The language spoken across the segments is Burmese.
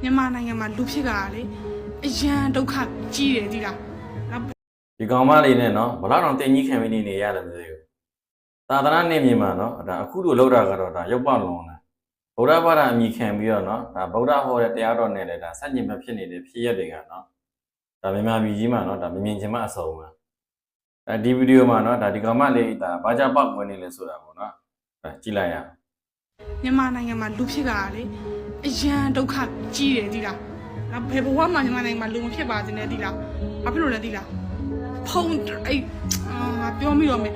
မြန်မာနိုင်ငံမှာလူဖြစ်ကြတာလေအရန်ဒုက္ခကြီးတယ်ဒီလားဒီကောင်မလေးနဲ့နော်ဘလောက်တော့တင်ကြီးခံပြီးနေရတယ်မသိဘူးသာသနာ့နေမြေမှာနော်ဒါအခုလိုလောက်တာကတော့ဒါရုပ်ပေါက်လုံးလားဗုဒ္ဓဘာသာအမိခံပြီးတော့နော်ဒါဗုဒ္ဓဟောတဲ့တရားတော်နဲ့လည်းဒါစัจ jin မဖြစ်နေတဲ့ဖြစ်ရက်တွေကနော်ဒါမြန်မာပြည်ကြီးမှာနော်ဒါမမြင်ချင်မှအဆုံးပါဒီဗီဒီယိုမှာနော်ဒါဒီကောင်မလေးဒါဘာကြပေါက်ဝင်နေလဲဆိုတာပေါ့နော်ကြည့်လိုက်ရအောင်မြန်မာနိုင်ငံမှာလူဖြစ်ကြတာလေအရန်ဒုက္ခကြီးတယ်ဒီလားဘယ်ဘဝမှာမြန်မာနိုင်ငံမှာလူမဖြစ်ပါစေနဲ့ဒီလားဘာဖြစ်လို့လဲဒီလားဖုံးအဲ့ပြောမိတော့မယ်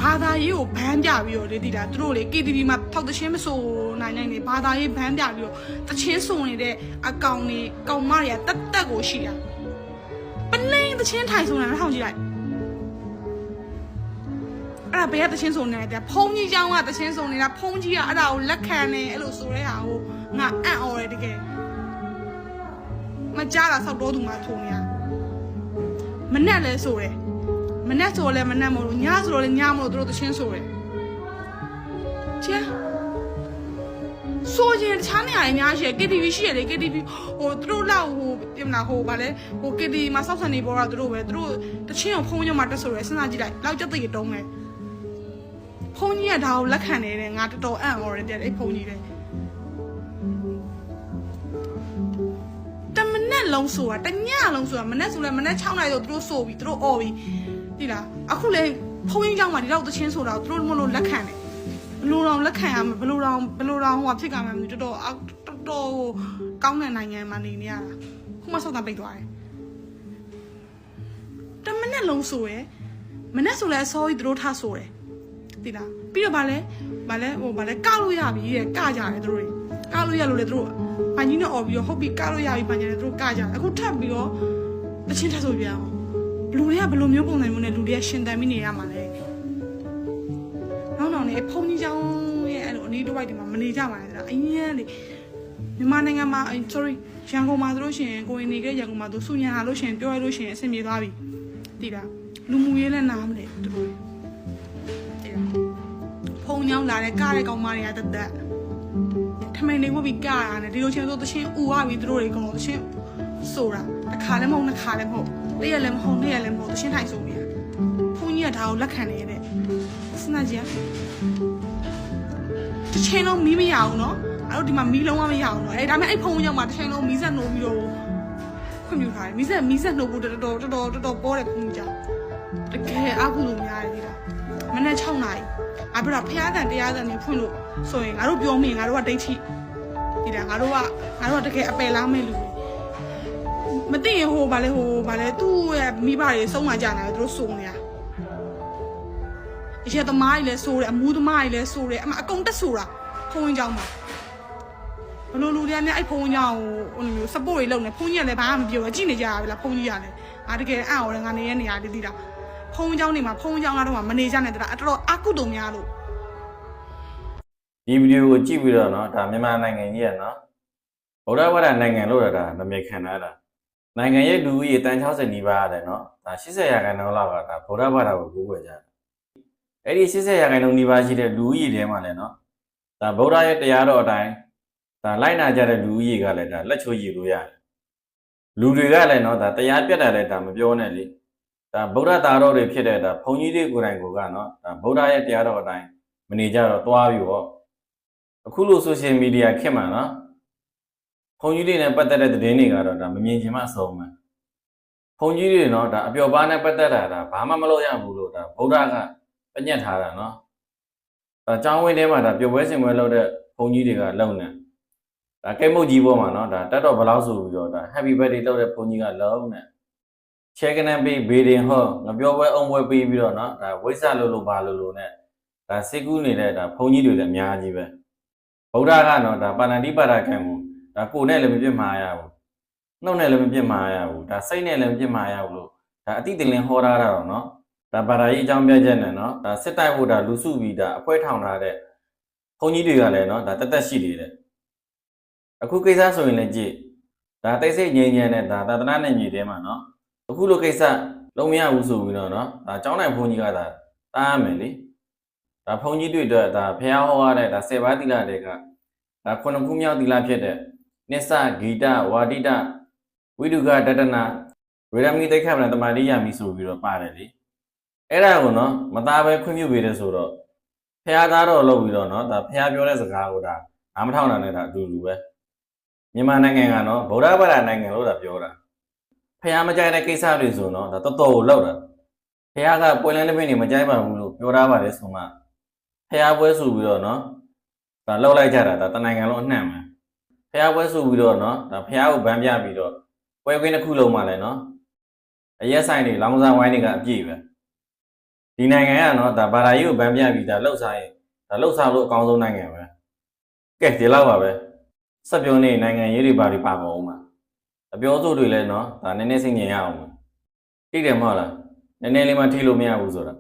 ဘာသာရေးကိုဘန်းပြပြီးတော့လေဒီလားသူတို့လေ KTV မှာထောက်တချင်းမဆိုနိုင်နေဘာသာရေးဘန်းပြပြီးတော့တချင်းစုံနေတဲ့အကောင်ကြီးကောင်မတွေကတက်တက်ကိုရှိတာပလင်းတချင်းထိုင်စုံနေတာထောင်ကြည့်လိုက်အဲ့ဒါဘယ်ကတချင်းစုံနေလဲဖုံးကြီးเจ้าကတချင်းစုံနေတာဖုံးကြီးကအဲ့ဒါကိုလက်ခံနေအဲ့လိုဆိုတဲ့ဟာကိုငါအံ့ဩတယ်တကယ်မကြားတာဆောက်တော့သူမှထုံနေရမနဲ့လဲဆိုတယ်မနဲ့ဆိုလဲမနဲ့မလို့ညဆိုတော့လဲညမလို့တို့တချင်းဆိုတယ်ချဲဆိုရင်တခြားနေရာတွေများရှိတယ် KTV ရှိရတယ် KTV ဟိုတို့လောက်ဟိုပြင်မလားဟိုဗာလဲဟို KTV မှာစောက်ဆန်နေပေါ်တာတို့ပဲတို့တချင်းကိုဖုံးညမှာတက်ဆိုရယ်စဉ်းစားကြည့်လိုက်လောက်ကြက်သိရတုံးမယ်ဖုံးကြီးကဒါကိုလက်ခံနေတယ်ငါတော်တော်အံ့ဩတယ်တဲ့အဲ့ဖုံးကြီးတဲ့လုံးဆိုတာတညလုံးဆိုတာမနဲ့ဆိုလဲမနဲ့6နာရီဆိုသူတို့ဆိုပြီးသူတို့အော်ပြီးဒီလားအခုလေဖုံးကြီးเจ้าမှာဒီလောက်သချင်းဆိုတာသူတို့မလို့လက်ခံတယ်ဘလို့တောင်လက်ခံရမှာဘလို့တောင်ဟိုဖြစ်ကြမှာမသိတော်တော်ကောင်းတဲ့နိုင်ငံမှာနေနေရတာခုမှဆောက်တာပိတ်သွားတယ်တမနဲ့လုံးဆိုရယ်မနဲ့ဆိုလဲအစောကြီးသူတို့ထားဆိုတယ်ဒီလားပြီးတော့ဗာလဲကောက်လို့ရပြီတဲ့ကကြတယ်သူတို့ကောက်လို့ရလို့လေသူတို့အန်ကြီးနဲ့អော်ပြီးတော့ဟုတ်ပြီကားလို့ရပြီပန်ကြတယ်သူတို့ကားကြတယ်အခုထပ်ပြီးတော့တချင်းထပ်ဆိုပြအောင်လူတွေကဘယ်လိုမျိုးပုံစံမျိုးနဲ့လူတွေကရှင်တန်ပြီးနေရမှာလဲနောက်နေဖုန်းကြီးချောင်းရဲ့အဲ့လိုအနည်းတစ်ဝိုက်ဒီမှာမနေကြပါနဲ့တဲ့အရင်လေမြန်မာနိုင်ငံမှာ sorry ရန်ကုန်မှာဆိုလို့ရှိရင်ကိုရင်နေခဲ့ရန်ကုန်မှာသူစုညံလာလို့ရှိရင်ပြောရလို့ရှိရင်အဆင်ပြေသွားပြီတိလားလူမှုရေးလည်းနားမလဲသူတို့တိလားဖုန်းချောင်းလာတဲ့ကားတဲ့ကောင်မတွေကတက်ထမိန်လေးဝတ်ပြီးကရတယ်ဒီလိုချင်းဆိုတချင်းဥရပြီသူတို့တွေအကုန်လုံးတချင်းဆိုတာတစ်ခါလည်းမဟုတ်နှစ်ခါလည်းမဟုတ်တရက်လည်းမဟုတ်နှစ်ရက်လည်းမဟုတ်တချင်းထိုင်ဆိုနေရဖုန်းကြီးကဒါကိုလက်ခံနေတဲ့စနကြီးတချင်းလုံးမီးမရအောင်နော်အဲ့တော့ဒီမှာမီးလုံးဝမရအောင်နော်အဲ့ဒါမဲ့အဲ့ဖုန်းကြီးမှာတချင်းလုံးမီးဆက်နှိုးပြီးတော့ခွင့်ပြုထားတယ်မီးဆက်နှိုးဖို့တော်တော်ပေါ်တယ်ဖုန်းကြီးတကယ်အခုလိုများတယ်ဒီလားမနေ့6နာရီအဲ့ဒါဖျားကန်တရားကန်နေဖွင့်လို့ဆိုရင်ငါတို့ပြောမိရင်ငါတို့ကဒိတ်ထိဒီလားငါတို့ကတကယ်အပယ်လားမဲ့လူမသိရင်ဟိုဗာလဲသူ့ရဲ့မိဘတွေဆုံးလာကြတယ်သူတို့စုံနေတာအရက်သမားကြီးလဲဆိုတယ်အမူးသမားကြီးလဲဆိုတယ်အကုန်တက်ဆိုတာဖုန်းကြောင်းမှာဘလို့လူတွေကလည်းအဲ့ဖုန်းကြောင်းကိုဟိုလိုမျိုး support တွေလုပ်နေဖုန်းကြီးကလည်းဘာမှမပြောဘူးကြည့်နေကြတာပဲလားဖုန်းကြီးကလည်းတကယ်အံ့ဩတယ်ငါနေရနေရသိတာဖုန်းကြောင်းနေမှာဖုန်းကြောင်းကတော့မနေကြနဲ့တလားတော်တော်အကုတုံများလို့ဒီဗီဒီယိုကိုကြည့်ပြီးတော့နော်ဒါမြန်မာနိုင်ငံကြီးရနော်ဗုဒ္ဓဘာသာနိုင်ငံလို့ဒါနာမည်ခံထားတာနိုင်ငံရဲ့လူဦးရေတန်60နီးပါးရတယ်နော်ဒါ80ရာခိုင်နှုန်းလောက်ကဒါဗုဒ္ဓဘာသာကိုကိုးကွယ်ကြတယ်အဲ့ဒီ80ရာခိုင်နှုန်းနီးပါးရှိတဲ့လူဦးရေထဲမှာလည်းနော်ဒါဗုဒ္ဓရဲ့တရားတော်အတိုင်းဒါလိုက်နာကြတဲ့လူဦးရေကလည်းဒါလက်ချိုးရည်လို့ရတယ်လူတွေကလည်းနော်ဒါတရားပြတ်တာလည်းဒါမပြောနဲ့လေဒါဗုဒ္ဓသားတော်တွေဖြစ်တဲ့ဒါဘုန်းကြီးတွေကိုယ်တိုင်ကိုကနော်ဒါဗုဒ္ဓရဲ့တရားတော်အတိုင်းမနေကြတော့သွားပြီးတော့အခုလို social media ခေတ်မှာနော်ဘုန်းကြီးတွေနဲ့ပတ်သက်တဲ့သတင်းတွေကတော့ဒါမမြင်ချင်မှအဆုံးပဲဘုန်းကြီးတွေနော်ဒါအပျော်ပါးနဲ့ပတ်သက်တာဒါဘာမှမလုပ်ရဘူးလို့ဒါဗုဒ္ဓကပြညတ်ထားတာနော်အကြောင်းဝင်းထဲမှာဒါပျော်ပွဲစင်ပွဲလုပ်တဲ့ဘုန်းကြီးတွေကလုံနေဒါကိတ်မုတ်ကြီးပေါ်မှာနော်ဒါတတ်တော်ဘလောက်ဆိုပြီးတော့ဒါ happy birthday လုပ်တဲ့ဘုန်းကြီးကလုံနေချဲကနေပေးဘေးတင်ဟောငပြောပွဲအုံပွဲပေးပြီးတော့နော်ဒါဝိဆလို့ပါလို့နဲ့ဒါစိတ်ကူးနေတဲ့ဒါဘုန်းကြီးတွေလည်းအများကြီးပဲဗုဒ္ဓကနော်ဒါပါဏာတိပါဒကံကိုဒါကိုယ်နဲ့လည်းမပြစ်မှားရဘူးနှုတ်နဲ့လည်းမပြစ်မှားရဘူးဒါစိတ်နဲ့လည်းမပြစ်မှားရဘူးလို့ဒါအတိတ်တင်ဟောထားတာတော့နော်ဒါဘာသာရေးအကြောင်းပြချက်နဲ့နော်ဒါစစ်တိုက်ဖို့ဒါလူစုပြီးဒါအဖွဲထောင်ထားတဲ့ဘုန်းကြီးတွေကလည်းနော်ဒါတက်ရှိနေတဲ့အခုကိစ္စဆိုရင်လည်းကြည့်ဒါတိတ်ဆိတ်ငြိမ်းချမ်းတဲ့ဒါသာသနာ့နယ်မြေထဲမှာနော်အခုလိုကိစ္စလုံးမရဘူးဆိုပြီးတော့နော်ဒါကျောင်းနိုင်ဘုန်းကြီးကဒါတားရမယ်လေဒါဘုန်းကြီးတွေအတွက်ဒါဖះဟောရတဲ့ဒါ10ပါးသီလတွေကဒါ9ခုမြောက်သီလဖြစ်တဲ့ နစ္စဂီတဝါဒိတဝိတုကတတနာဝေရမီတိတ်ခတ်မတမာတိယမီဆိုပြီးတော့ပါတယ်လေအဲ့ဒါကိုနော်မသားပဲခွင့်ပြုပေးတယ်ဆိုတော့ဖះသားတော့လုပ်ပြီးတော့နော်ဒါဖះပြောတဲ့စကားကိုဒါနားမထောင်တာနဲ့ဒါအတူတူပဲမြန်မာနိုင်ငံကနော်ဗုဒ္ဓဘာသာနိုင်ငံလို့ဒါပြောတာဖះမကြိုက်တဲ့ကိစ္စတွေဆိုနော်ဒါတော်တော်ကိုလောက်တာဖះကပွဲလန်းတစ်ပင်းနေမကြိုက်ပါဘူးလို့ပြောထားပါတယ်ဆိုမှဖះပွဲဆိုပြီးတော့နော်ဒါလောက်လိုက်ကြတာဒါတနိုင်ငံလုံးအနှံ့မှာဖះပွဲဆိုပြီးတော့နော်ဒါဖះကိုဗန်းပြပြီးတော့ပွဲခွင်းတစ်ခုလုံးမှလည်းနော်အရက်ဆိုင်တွေလောင်စာဝိုင်းတွေကအပြည့်ပဲဒီနိုင်ငံကနော်ဒါဘာသာရေးကိုဗန်းပြပြီးဒါလှုပ်စားရင်ဒါလှုပ်စားလို့အကောင်းဆုံးနိုင်ငံပဲကဲဒီလောက်ပါပဲစက်ပြုံးနေနိုင်ငံရေးတွေဘာတွေပါမအောင်မှာအပြောဆိုတွေလည်းနော်ဒါနည်းနည်းစိတ်ငြိမ်ရအောင်သိတယ်မဟုတ်လားနည်းနည်းလေးမှထိလို့မရဘူးဆိုတာ